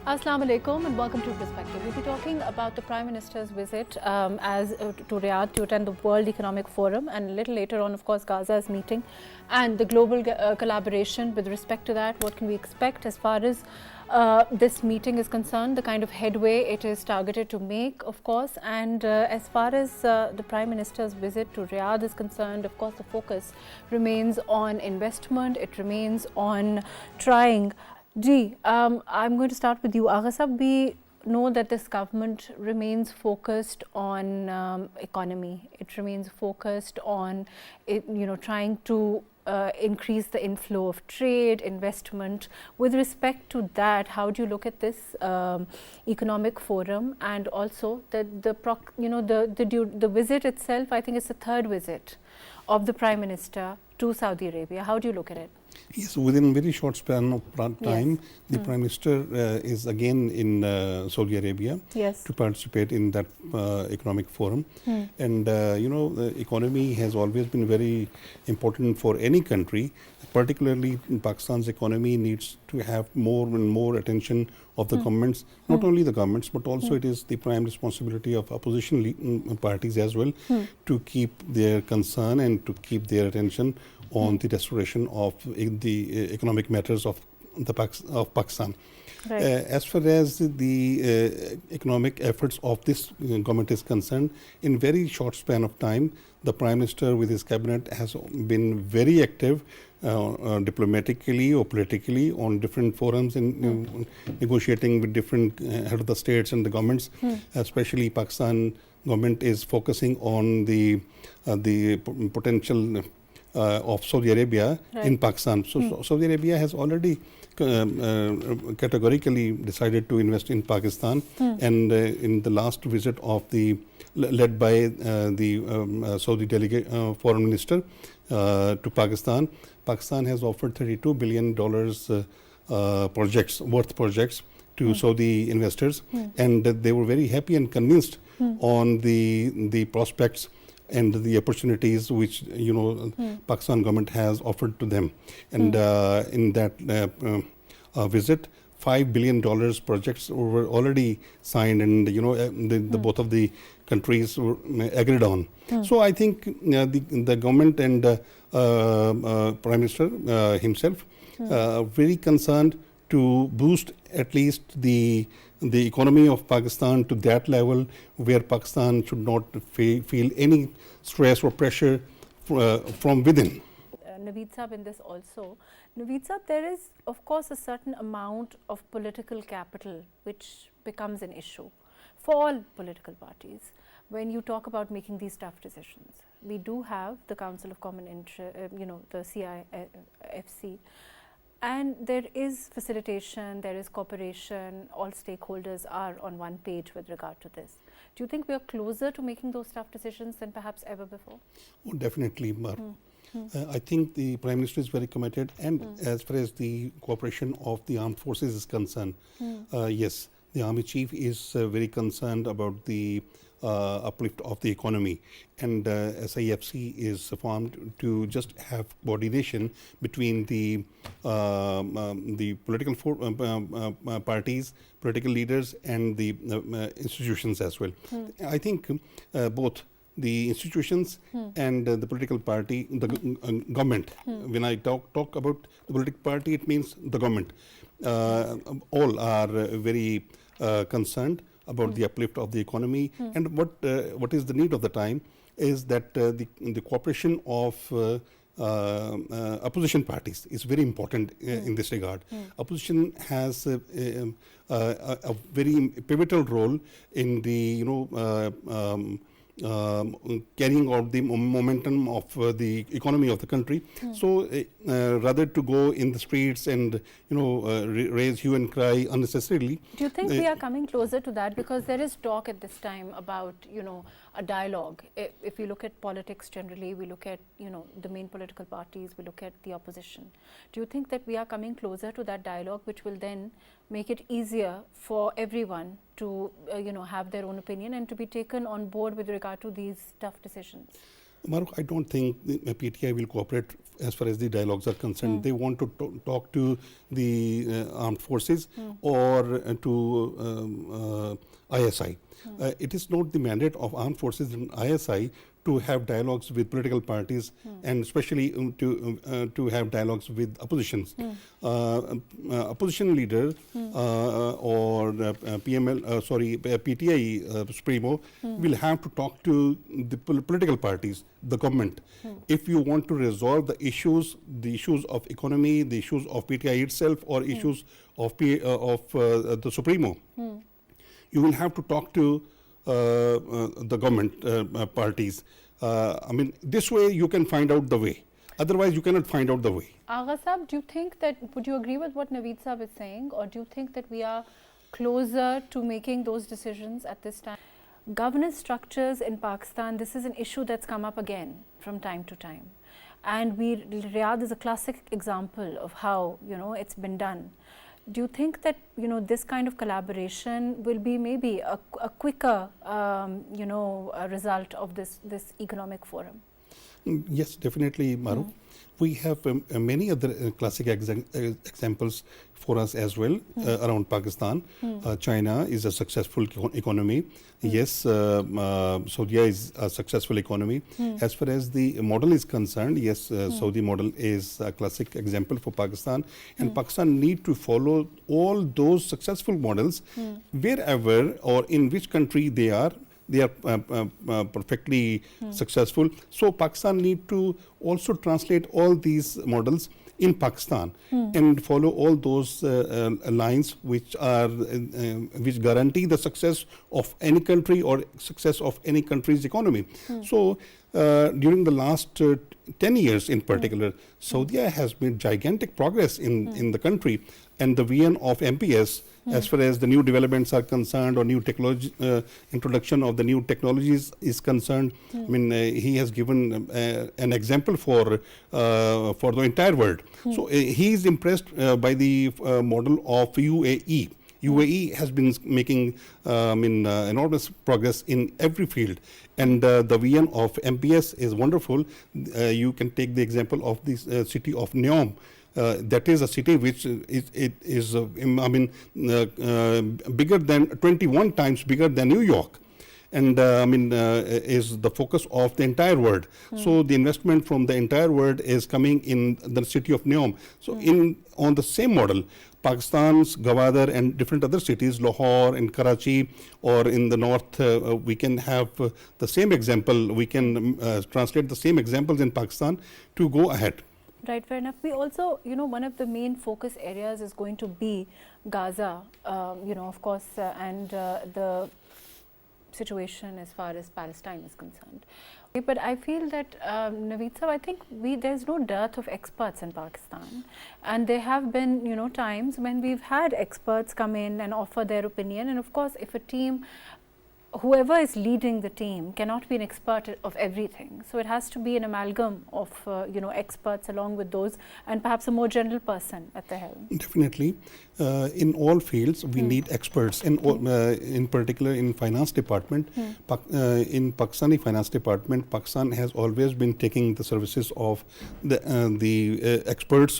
Assalamu alaikum and welcome to Perspective. We'll be talking about the Prime Minister's visit to Riyadh to attend the World Economic Forum, and a little later on, of course, Gaza's meeting and the global collaboration with respect to that. What can we expect as far as this meeting is concerned, the kind of headway it is targeted to make, of course, and as far as the Prime Minister's visit to Riyadh is concerned, of course, the focus remains on investment. It remains on trying. I'm going to start with you, Agha Sahab. We know that this government remains focused on economy. It remains focused on, trying to increase the inflow of trade, investment. With respect to that, how do you look at this economic forum, and also the visit itself? I think it's the third visit of the Prime Minister to Saudi Arabia. How do you look at it? Yes, within a very short span of time, yes. The Prime Minister is again in Saudi Arabia, yes, to participate in that economic forum. And the economy has always been very important for any country. Particularly Pakistan's economy needs to have more and more attention of the governments, not only the governments, but also it is the prime responsibility of opposition parties as well to keep their concern and to keep their attention on the restoration of the economic matters of Pakistan. Right. As far as the economic efforts of this government is concerned, in very short span of time, the Prime Minister with his cabinet has been very active diplomatically or politically on different forums in negotiating with different head of the states and the governments. Especially Pakistan government is focusing on the potential of Saudi Arabia in Pakistan. So Saudi Arabia has already categorically decided to invest in Pakistan, and in the last visit of led by the Saudi delegate foreign minister to Pakistan, Pakistan has offered $32 billion projects to Saudi investors, and they were very happy and convinced on the prospects and the opportunities which Pakistan government has offered to them. And in that visit, $5 billion projects were already signed, and the both of the countries were agreed on. So I think the government and Prime Minister himself very concerned to boost at least the economy of Pakistan to that level where Pakistan should not feel any stress or pressure from within. Naveed Saab in this also. Naveed Saab, there is of course a certain amount of political capital which becomes an issue for all political parties when you talk about making these tough decisions. We do have the Council of Common Interest, the CIFC, and there is facilitation, there is cooperation, all stakeholders are on one page with regard to this. Do you think we are closer to making those tough decisions than perhaps ever before? Oh, definitely, Mar. I think the Prime Minister is very committed, and as far as the cooperation of the armed forces is concerned, yes, the Army Chief is very concerned about the uplift of the economy, and SIFC is formed to just have coordination between the political parties, political leaders, and the institutions as well. I think both the institutions and the political party, the government. When I talk about the political party, it means the government. All are very concerned about the uplift of the economy, and what is the need of the time is that the cooperation of opposition parties is very important in this regard. Opposition has a very pivotal role in the carrying out the momentum of the economy of the country. So rather to go in the streets and raise hue and cry unnecessarily. Do you think we are coming closer to that? Because there is talk at this time about a dialogue. If we look at politics generally, we look at the main political parties, we look at the opposition. Do you think that we are coming closer to that dialogue, which will then make it easier for everyone to have their own opinion and to be taken on board with regard to these tough decisions? Maruk, I don't think the PTI will cooperate as far as the dialogues are concerned. They want to talk to the armed forces or to ISI. It is not the mandate of armed forces and ISI to have dialogues with political parties and especially to have dialogues with oppositions. Opposition leader or PTI Supremo will have to talk to the political parties, the government. If you want to resolve the issues of economy, the issues of PTI itself, or issues of the Supremo, you will have to talk to the government parties. I mean, this way you can find out the way. Otherwise, you cannot find out the way. Agha Saab, do you think that, would you agree with what Naveed Saab is saying, or do you think that we are closer to making those decisions at this time? Governance structures in Pakistan, this is an issue that's come up again from time to time. And Riyadh is a classic example of how, it's been done. Do you think that, this kind of collaboration will be maybe a quicker, a result of this economic forum? Yes, definitely, Maru. We have many other classic examples for us as well around Pakistan. China is a successful economy. Yes, Saudi is a successful economy. As far as the model is concerned, yes, Saudi model is a classic example for Pakistan. And Pakistan need to follow all those successful models wherever or in which country they are perfectly successful. So Pakistan need to also translate all these models in Pakistan and follow all those lines which are which guarantee the success of any country or success of any country's economy. So during the last 10 years in particular, Saudi has made gigantic progress in the country, and the vision of MPS as far as the new developments are concerned or new technology introduction of the new technologies is concerned. I mean, he has given an example for the entire world. So he is impressed by the model of UAE. UAE has been making enormous progress in every field, and the vision of MPS is wonderful. You can take the example of this city of Neom. That is a city which is bigger than 21 times bigger than New York, and is the focus of the entire world. So the investment from the entire world is coming in the city of Neom. So on the same model, Pakistan's Gwadar and different other cities, Lahore and Karachi, or in the north, we can have the same example. We can translate the same examples in Pakistan to go ahead. Right, fair enough. We also, one of the main focus areas is going to be Gaza, of course, and the situation as far as Palestine is concerned. But I feel that, Naveed Saab, I think there's no dearth of experts in Pakistan. And there have been, times when we've had experts come in and offer their opinion. And of course, if a team, whoever is leading the team cannot be an expert of everything. So it has to be an amalgam of, experts along with those, and perhaps a more general person at the helm. Definitely. In all fields, we need experts. In particular, in finance department, in Pakistani finance department, Pakistan has always been taking the services of the experts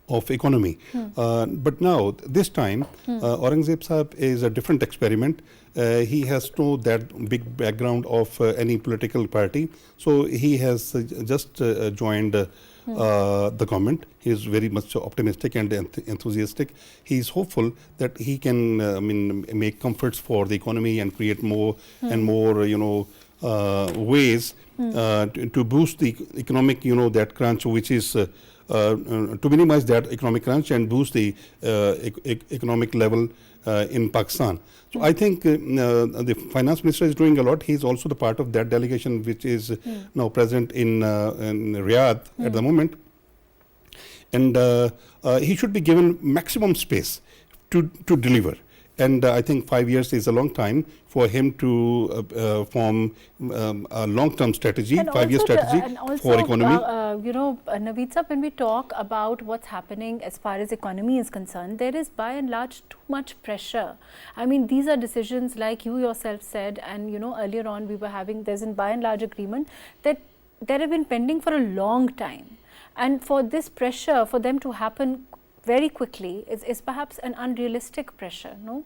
of economy. But now, this time, Aurangzeb Saab is a different experiment. He has no that big background of any political party. So he has just joined the government. He is very much optimistic and enthusiastic. He is hopeful that he can make comforts for the economy and create more and more ways to boost the economic that crunch, which is to minimize that economic crunch and boost the economic level in Pakistan. So I think the finance minister is doing a lot. He is also the part of that delegation which is now present in Riyadh at the moment. And he should be given maximum space to deliver. And I think 5 years is a long time for him to form a long-term strategy, 5-year strategy for economy. Naveed Saab, when we talk about what's happening as far as economy is concerned, there is by and large too much pressure. I mean, these are decisions like you yourself said, and earlier on we were having, there's a by and large agreement that have been pending for a long time. And for this pressure, for them to happen very quickly, is perhaps an unrealistic pressure, no?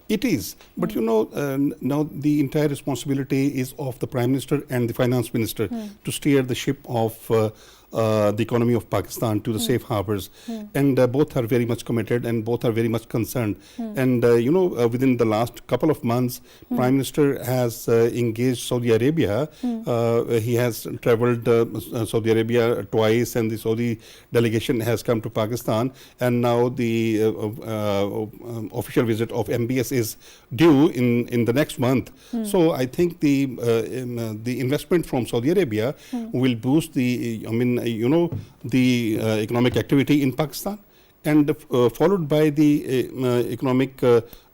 It is, but now the entire responsibility is of the Prime Minister and the Finance Minister to steer the ship of the economy of Pakistan to the safe harbors, and both are very much committed and both are very much concerned. And within the last couple of months, Prime Minister has engaged Saudi Arabia. He has travelled Saudi Arabia twice, and the Saudi delegation has come to Pakistan, and now the official visit of MBS is due in the next month. So I think the investment from Saudi Arabia will boost the economic activity in Pakistan, and followed by the economic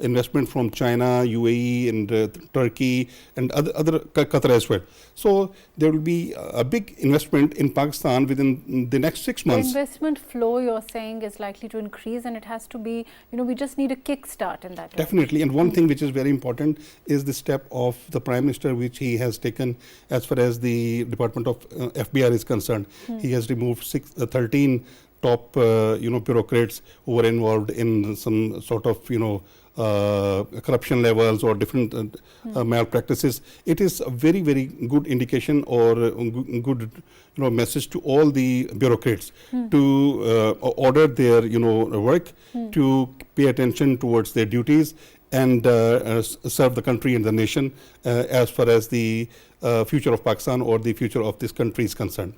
investment from China, UAE, and Turkey, and other Qatar as well. So there will be a big investment in Pakistan within the next 6 months. The investment flow, you're saying, is likely to increase, and it has to be, we just need a kickstart in that. Definitely. And one thing which is very important is the step of the Prime Minister, which he has taken as far as the Department of FBR is concerned. He has removed 13 top bureaucrats who were involved in some sort of corruption levels or different malpractices. It is a very, very good indication or a good message to all the bureaucrats to order their work, to pay attention towards their duties, and serve the country and the nation as far as the future of Pakistan or the future of this country is concerned.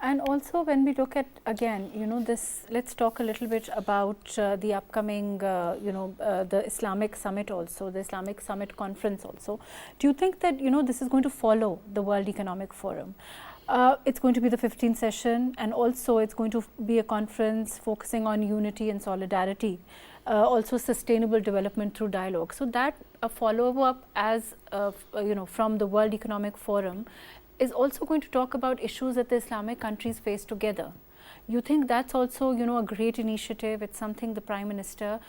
And also, when we look at, again, this, let's talk a little bit about the upcoming, the Islamic Summit also, the Islamic Summit Conference also. Do you think that, this is going to follow the World Economic Forum? It's going to be the 15th session, and also it's going to be a conference focusing on unity and solidarity, also sustainable development through dialogue. So that a follow-up as, from the World Economic Forum is also going to talk about issues that the Islamic countries face together. You think that's also, a great initiative? It's something the Prime Minister,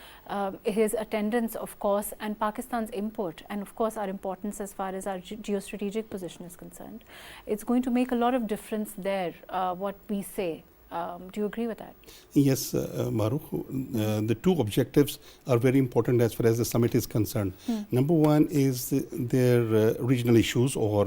his attendance, of course, and Pakistan's input, and of course our importance as far as our geostrategic position is concerned. It's going to make a lot of difference there, what we say. Do you agree with that? Yes, Maruf. The two objectives are very important as far as the summit is concerned. Number one is their regional issues, or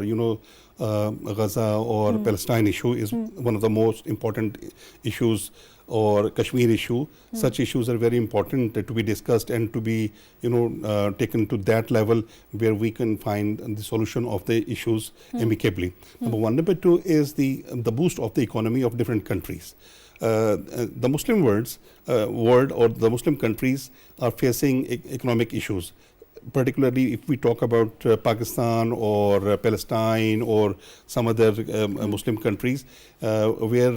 Gaza or Palestine issue is one of the most important issues, or Kashmir issue. Such issues are very important to be discussed and to be taken to that level where we can find the solution of the issues amicably. Number one. Number two is the boost of the economy of different countries. The Muslim world or the Muslim countries are facing economic issues. Particularly if we talk about Pakistan or Palestine or some other Muslim countries where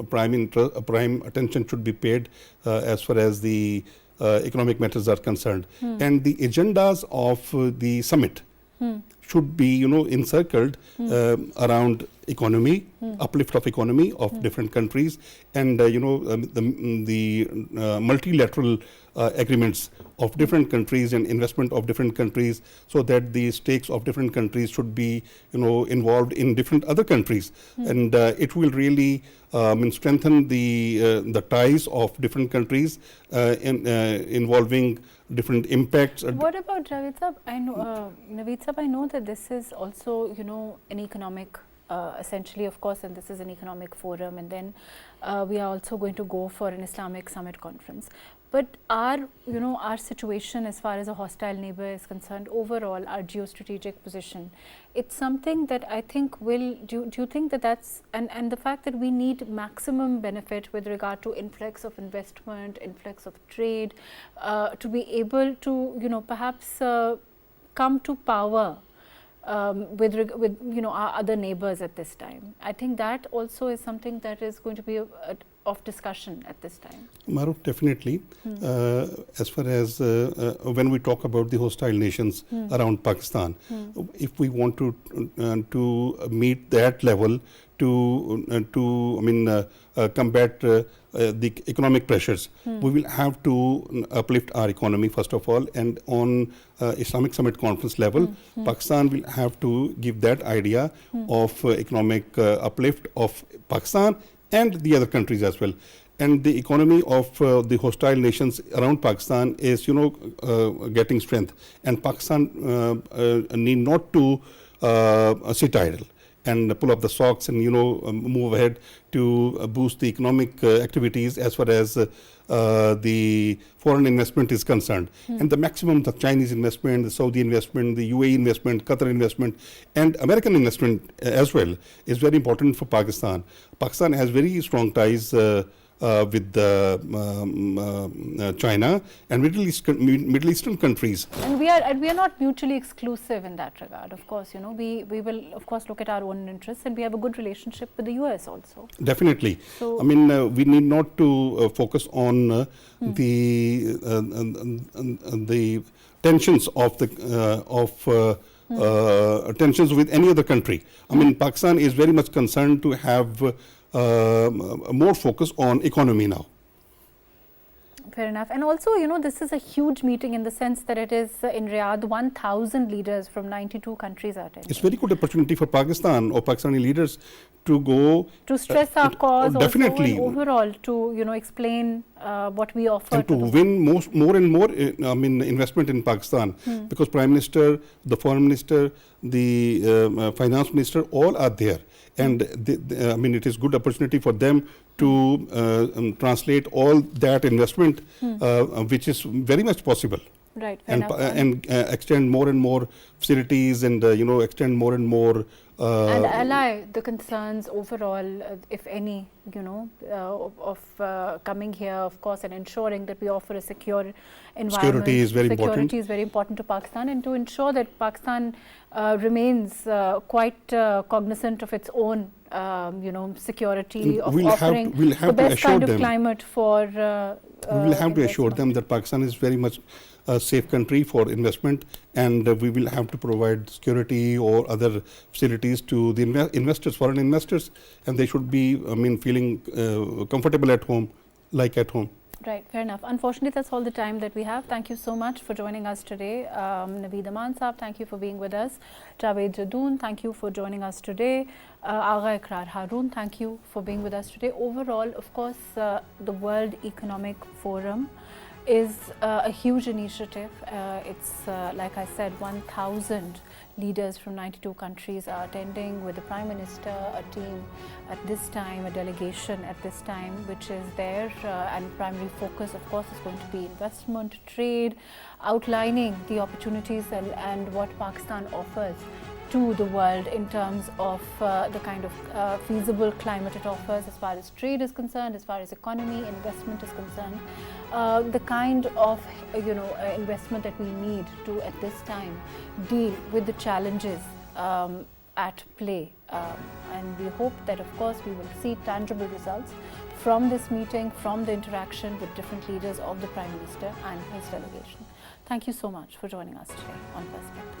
prime attention should be paid as far as the economic matters are concerned. And the agendas of the summit should be encircled around economy, uplift of economy of different countries, and the multilateral agreements of different countries and investment of different countries, so that the stakes of different countries should be involved in different other countries, and it will really strengthen the ties of different countries involving different impacts. What about Naveed Sahab? Naveed Sahab, I know that this is also an economic essentially, of course, and this is an economic forum, and then we are also going to go for an Islamic Summit Conference. But our situation as far as a hostile neighbor is concerned, overall, our geostrategic position, it's something that I think do you think that that's, and the fact that we need maximum benefit with regard to influx of investment, influx of trade, to be able to, perhaps come to power with our other neighbors at this time. I think that also is something that is going to be of discussion at this time. Maruf, definitely. As far as when we talk about the hostile nations around Pakistan, if we want to meet that level, to combat the economic pressures, we will have to uplift our economy first of all, and on Islamic Summit Conference level, Pakistan will have to give that idea of economic uplift of Pakistan and the other countries as well. And the economy of the hostile nations around Pakistan is, getting strength. And Pakistan need not to sit idle and pull up the socks and, move ahead to boost the economic activities as far as the foreign investment is concerned. And the maximum, the Chinese investment, the Saudi investment, the UAE investment, Qatar investment, and American investment as well is very important for Pakistan. Pakistan has very strong ties with China and Middle Eastern countries. And we are not mutually exclusive in that regard. Of course, we will of course look at our own interests, and we have a good relationship with the US also. Definitely. So, we need not to focus on the tensions of the tensions with any other country. Pakistan is very much concerned to have more focus on economy now. Fair enough. And also, this is a huge meeting in the sense that it is in Riyadh. 1,000 leaders from 92 countries are attending. It's a very good opportunity for Pakistan or Pakistani leaders to go to stress our cause, definitely, also, and overall to explain what we offer, and to win more and more investment in Pakistan, because Prime Minister, the Foreign Minister, the Finance Minister, all are there. And it is good opportunity for them to translate all that investment, which is very much possible. Right. And extend more and more facilities, and extend more and more and ally the concerns overall, if any, of coming here, of course, and ensuring that we offer a secure environment. Security is very important. Security is very important to Pakistan, and to ensure that Pakistan remains quite cognizant of its own, security, of offering the best kind of climate for. We will have to assure them that Pakistan is very much a safe country for investment, and we will have to provide security or other facilities to the investors, foreign investors, and they should be, feeling comfortable at home, like at home. Right, fair enough. Unfortunately, that's all the time that we have. Thank you so much for joining us today. Naveed Aman Saab, thank you for being with us. Javed Jadoon, thank you for joining us today. Agha Ikrar Haroon, thank you for being with us today. Overall, of course, the World Economic Forum is a huge initiative. It's like I said, 1,000 leaders from 92 countries are attending, with the Prime Minister, a team at this time, a delegation at this time, which is there, and primary focus, of course, is going to be investment, trade, outlining the opportunities and what Pakistan offers to the world in terms of the kind of feasible climate it offers as far as trade is concerned, as far as economy, investment is concerned, the kind of investment that we need to at this time deal with the challenges at play, and we hope that of course we will see tangible results from this meeting, from the interaction with different leaders of the Prime Minister and his delegation. Thank you so much for joining us today on Perspective.